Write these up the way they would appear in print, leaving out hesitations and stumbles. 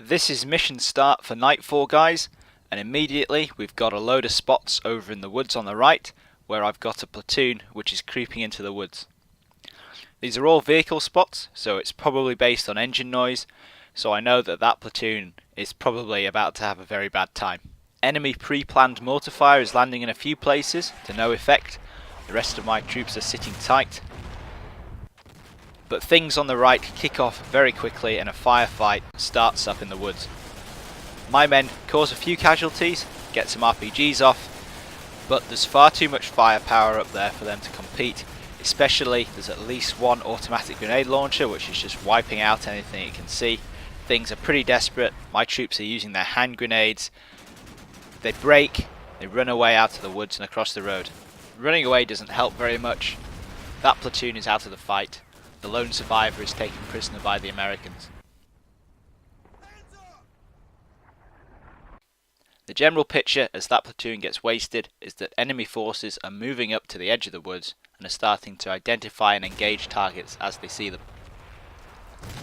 This is mission start for Nightfall, guys, and immediately we've got a load of spots over in the woods on the right where I've got a platoon which is creeping into the woods. These are all vehicle spots, so it's probably based on engine noise, so I know that that platoon is probably about to have a very bad time. Enemy pre-planned mortar fire is landing in a few places to no effect. The rest of my troops are sitting tight. But things on the right kick off very quickly and a firefight starts up in the woods. My men cause a few casualties, get some RPGs off, but there's far too much firepower up there for them to compete, especially there's at least one automatic grenade launcher which is just wiping out anything it can see. Things are pretty desperate. My troops are using their hand grenades. They break, they run away out of the woods and across the road. Running away doesn't help very much. That platoon is out of the fight. The lone survivor is taken prisoner by the Americans. The general picture as that platoon gets wasted is that enemy forces are moving up to the edge of the woods and are starting to identify and engage targets as they see them.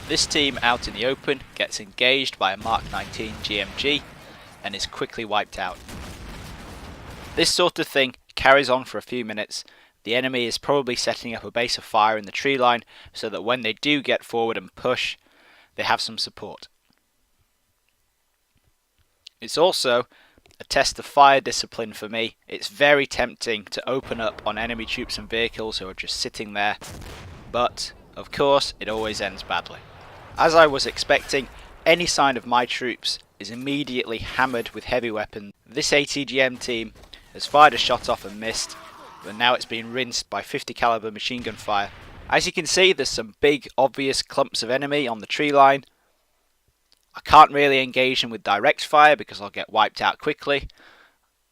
This team out in the open gets engaged by a Mark 19 GMG and is quickly wiped out. This sort of thing carries on for a few minutes. The enemy is probably setting up a base of fire in the tree line so that when they do get forward and push, they have some support. It's also a test of fire discipline for me. It's very tempting to open up on enemy troops and vehicles who are just sitting there, but of course it always ends badly. As I was expecting, any sign of my troops is immediately hammered with heavy weapons. This ATGM team has fired a shot off and missed, but now it's being rinsed by 50 caliber machine gun fire. As you can see, there's some big obvious clumps of enemy on the tree line. I can't really engage them with direct fire because I'll get wiped out quickly.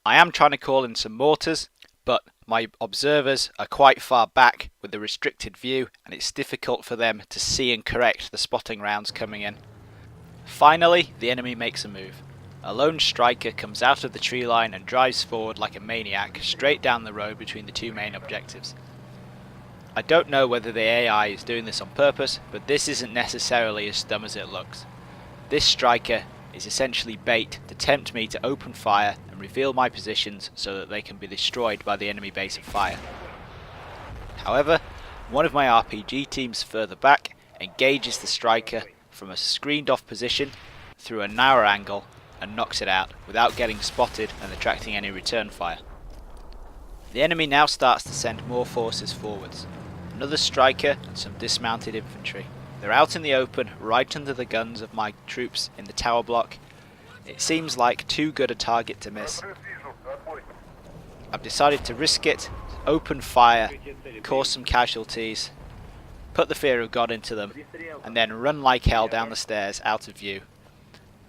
I am trying to call in some mortars, but my observers are quite far back with the restricted view and it's difficult for them to see and correct the spotting rounds coming in. Finally, the enemy makes a move. A lone striker comes out of the tree line and drives forward like a maniac straight down the road between the two main objectives. I don't know whether the AI is doing this on purpose, but this isn't necessarily as dumb as it looks. This striker is essentially bait to tempt me to open fire and reveal my positions so that they can be destroyed by the enemy base of fire. However, one of my RPG teams further back engages the striker from a screened off position through a narrow angle and knocks it out without getting spotted and attracting any return fire. The enemy now starts to send more forces forwards. Another striker and some dismounted infantry. They're out in the open, right under the guns of my troops in the tower block. It seems like too good a target to miss. I've decided to risk it, open fire, cause some casualties, put the fear of God into them, and then run like hell down the stairs out of view.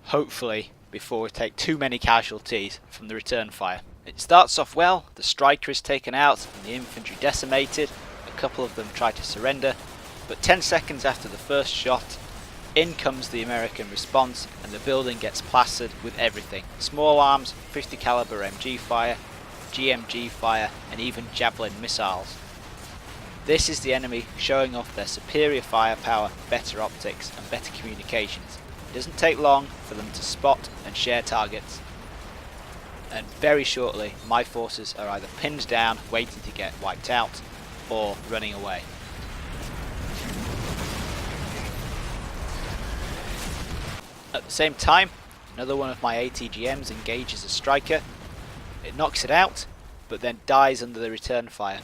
Hopefully, before we take too many casualties from the return fire. It starts off well, the striker is taken out and the infantry decimated, a couple of them try to surrender, but 10 seconds after the first shot, in comes the American response and the building gets plastered with everything. Small arms, 50 caliber MG fire, GMG fire and even javelin missiles. This is the enemy showing off their superior firepower, better optics and better communications. It doesn't take long for them to spot and share targets, and very shortly my forces are either pinned down waiting to get wiped out or running away. At the same time, another one of my ATGMs engages a striker. It knocks it out, but then dies under the return fire.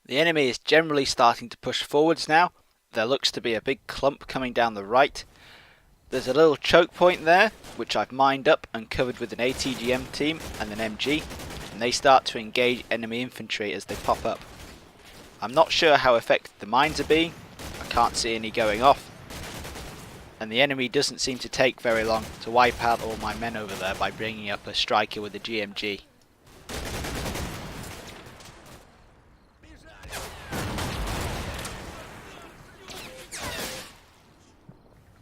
The enemy is generally starting to push forwards now. There looks to be a big clump coming down the right. There's a little choke point there, which I've mined up and covered with an ATGM team and an MG, and they start to engage enemy infantry as they pop up. I'm not sure how effective the mines are being, I can't see any going off, and the enemy doesn't seem to take very long to wipe out all my men over there by bringing up a striker with a GMG.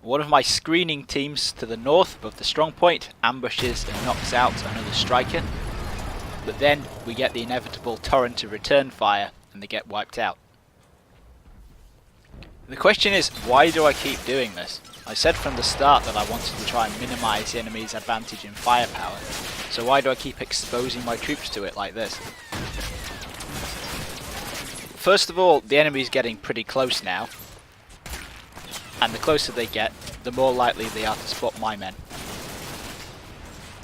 One of my screening teams to the north above the strong point ambushes and knocks out another striker. But then we get the inevitable torrent of return fire and they get wiped out. The question is, why do I keep doing this? I said from the start that I wanted to try and minimise the enemy's advantage in firepower, so why do I keep exposing my troops to it like this? First of all, the enemy's getting pretty close now, and the closer they get, the more likely they are to spot my men.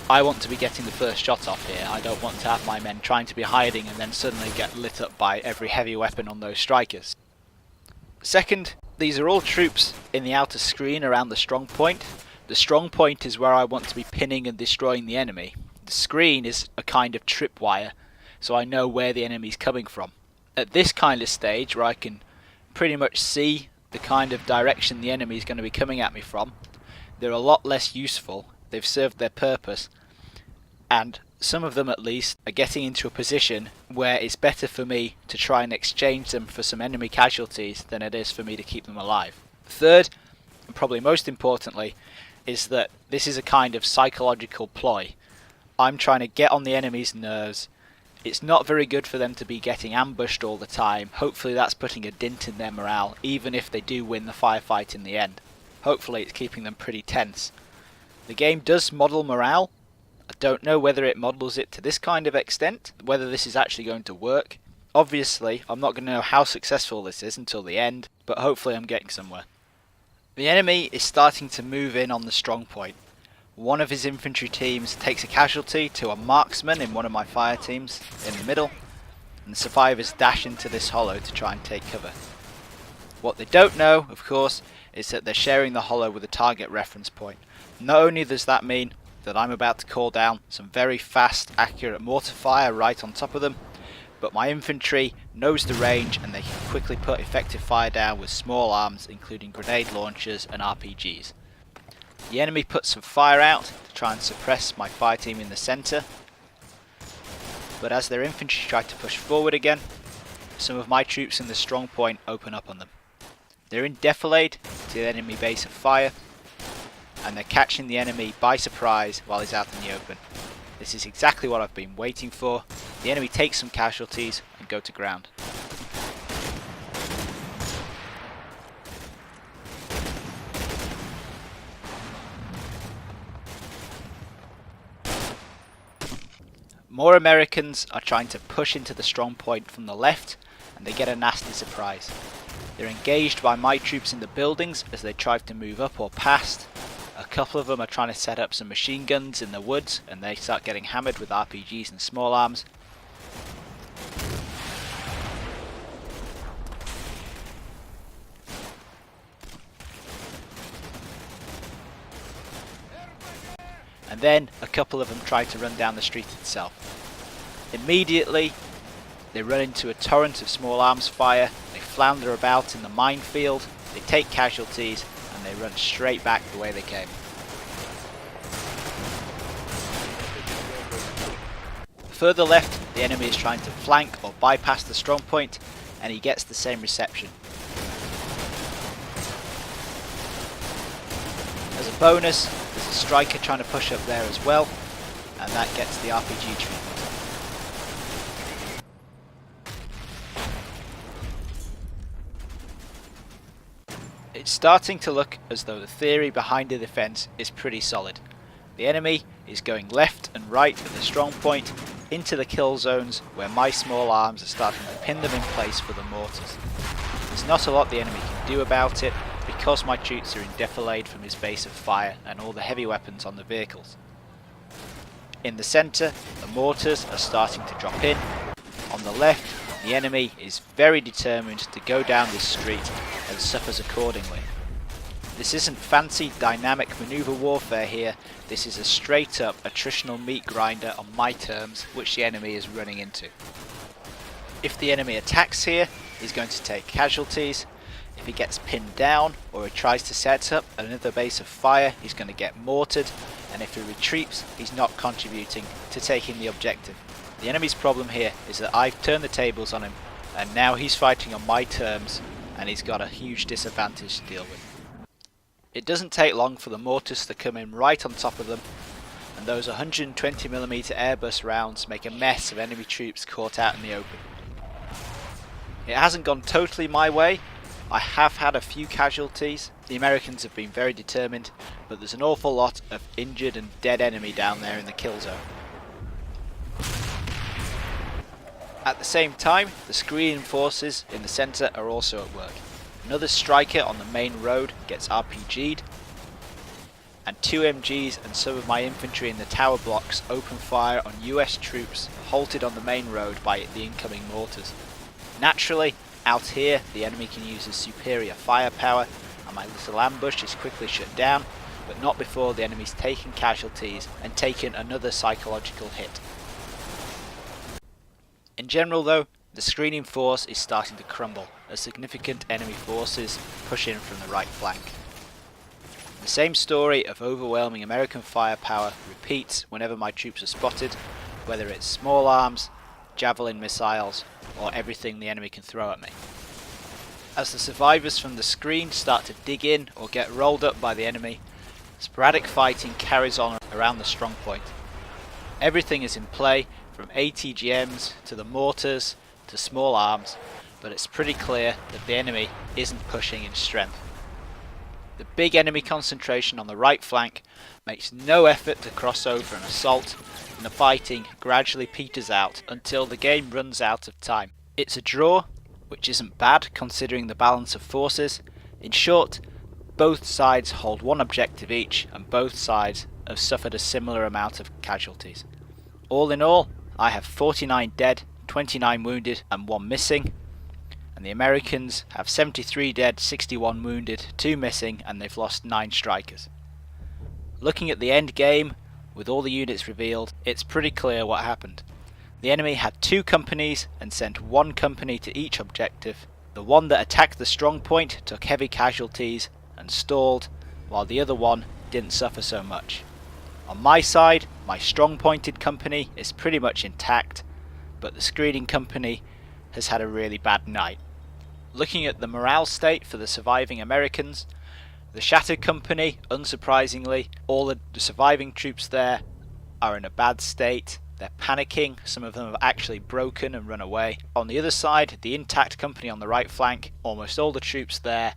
I want to be getting the first shot off here. I don't want to have my men trying to be hiding and then suddenly get lit up by every heavy weapon on those strikers. Second, these are all troops in the outer screen around the strong point. The strong point is where I want to be pinning and destroying the enemy. The screen is a kind of tripwire, so I know where the enemy's coming from. At this kind of stage, where I can pretty much see the kind of direction the enemy is going to be coming at me from, they're a lot less useful. They've served their purpose, and some of them at least are getting into a position where it's better for me to try and exchange them for some enemy casualties than it is for me to keep them alive. Third, and probably most importantly, is that this is a kind of psychological ploy. I'm trying to get on the enemy's nerves. It's not very good for them to be getting ambushed all the time. Hopefully that's putting a dint in their morale, even if they do win the firefight in the end. Hopefully it's keeping them pretty tense. The game does model morale. I don't know whether it models it to this kind of extent, whether this is actually going to work. Obviously, I'm not going to know how successful this is until the end, but hopefully I'm getting somewhere. The enemy is starting to move in on the strong point. One of his infantry teams takes a casualty to a marksman in one of my fire teams in the middle, and the survivors dash into this hollow to try and take cover. What they don't know, of course, is that they're sharing the hollow with a target reference point. Not only does that mean that I'm about to call down some very fast, accurate mortar fire right on top of them, but my infantry knows the range and they can quickly put effective fire down with small arms, including grenade launchers and RPGs. The enemy puts some fire out to try and suppress my fire team in the centre, but as their infantry try to push forward again, some of my troops in the strong point open up on them. They're in defilade to the enemy base of fire, and they're catching the enemy by surprise while he's out in the open. This is exactly what I've been waiting for. The enemy takes some casualties and go to ground. More Americans are trying to push into the strong point from the left, and they get a nasty surprise. They're engaged by my troops in the buildings as they try to move up or past. A couple of them are trying to set up some machine guns in the woods, and they start getting hammered with RPGs and small arms. And then a couple of them try to run down the street itself. Immediately they run into a torrent of small arms fire, they flounder about in the minefield, they take casualties, and they run straight back the way they came. Further left, the enemy is trying to flank or bypass the strong point, and he gets the same reception. As a bonus, there's a striker trying to push up there as well, and that gets the RPG treatment. It's starting to look as though the theory behind the defence is pretty solid. The enemy is going left and right at the strong point into the kill zones where my small arms are starting to pin them in place for the mortars. There's not a lot the enemy can do about it because my troops are in defilade from his base of fire and all the heavy weapons on the vehicles. In the centre, the mortars are starting to drop in. On the left, the enemy is very determined to go down this street and suffers accordingly. This isn't fancy dynamic manoeuvre warfare here, this is a straight up attritional meat grinder on my terms which the enemy is running into. If the enemy attacks here, he's going to take casualties. If he gets pinned down or he tries to set up another base of fire, he's going to get mortared, and if he retreats, he's not contributing to taking the objective. The enemy's problem here is that I've turned the tables on him, and now he's fighting on my terms, and he's got a huge disadvantage to deal with. It doesn't take long for the mortars to come in right on top of them, and those 120mm Airbus rounds make a mess of enemy troops caught out in the open. It hasn't gone totally my way. I have had a few casualties. The Americans have been very determined, but there's an awful lot of injured and dead enemy down there in the kill zone. At the same time, the screening forces in the centre are also at work. Another striker on the main road gets RPG'd, and 2 MGs and some of my infantry in the tower blocks open fire on US troops halted on the main road by the incoming mortars. Naturally, out here the enemy can use his superior firepower and my little ambush is quickly shut down, but not before the enemy's taken casualties and taken another psychological hit. In general though, the screening force is starting to crumble as significant enemy forces push in from the right flank. The same story of overwhelming American firepower repeats whenever my troops are spotted, whether it's small arms, javelin missiles, or everything the enemy can throw at me. As the survivors from the screen start to dig in or get rolled up by the enemy, sporadic fighting carries on around the strong point. Everything is in play, from ATGMs to the mortars to small arms, but it's pretty clear that the enemy isn't pushing in strength. The big enemy concentration on the right flank makes no effort to cross over and assault, and the fighting gradually peters out until the game runs out of time. It's a draw, which isn't bad considering the balance of forces. In short, both sides hold one objective each, and both sides have suffered a similar amount of casualties. All in all, I have 49 dead, 29 wounded and 1 missing, and the Americans have 73 dead, 61 wounded, 2 missing, and they've lost 9 strikers. Looking at the end game, with all the units revealed, it's pretty clear what happened. The enemy had 2 companies and sent 1 company to each objective. The one that attacked the strong point took heavy casualties and stalled, while the other one didn't suffer so much. On my side, my strong pointed company is pretty much intact, but the screening company has had a really bad night. Looking at the morale state for the surviving Americans, the shattered company, unsurprisingly, all the surviving troops there are in a bad state. They're panicking, some of them have actually broken and run away. On the other side, the intact company on the right flank, almost all the troops there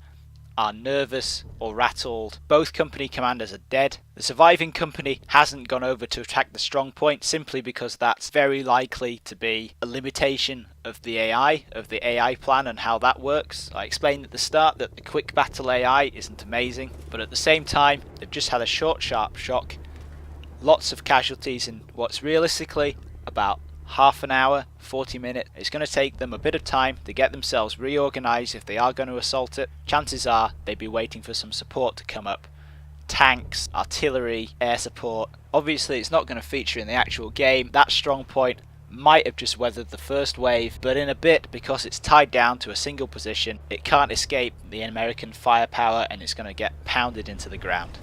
are nervous or rattled. Both company commanders are dead. The surviving company hasn't gone over to attack the strong point simply because that's very likely to be a limitation of the AI plan and how that works. I explained at the start that the quick battle AI isn't amazing, but at the same time they've just had a short sharp shock. Lots of casualties in what's realistically about half an hour, 40 minutes. It's going to take them a bit of time to get themselves reorganised if they are going to assault it. Chances are they'd be waiting for some support to come up. Tanks, artillery, air support. Obviously it's not going to feature in the actual game. That strong point might have just weathered the first wave, but in a bit, because it's tied down to a single position, it can't escape the American firepower and it's going to get pounded into the ground.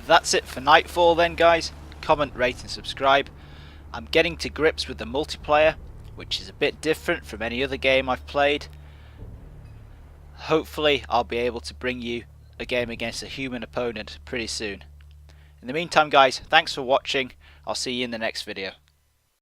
That's it for Nightfall then guys. Comment, rate and subscribe. I'm getting to grips with the multiplayer, which is a bit different from any other game I've played. Hopefully I'll be able to bring you a game against a human opponent pretty soon. In the meantime guys, thanks for watching. I'll see you in the next video.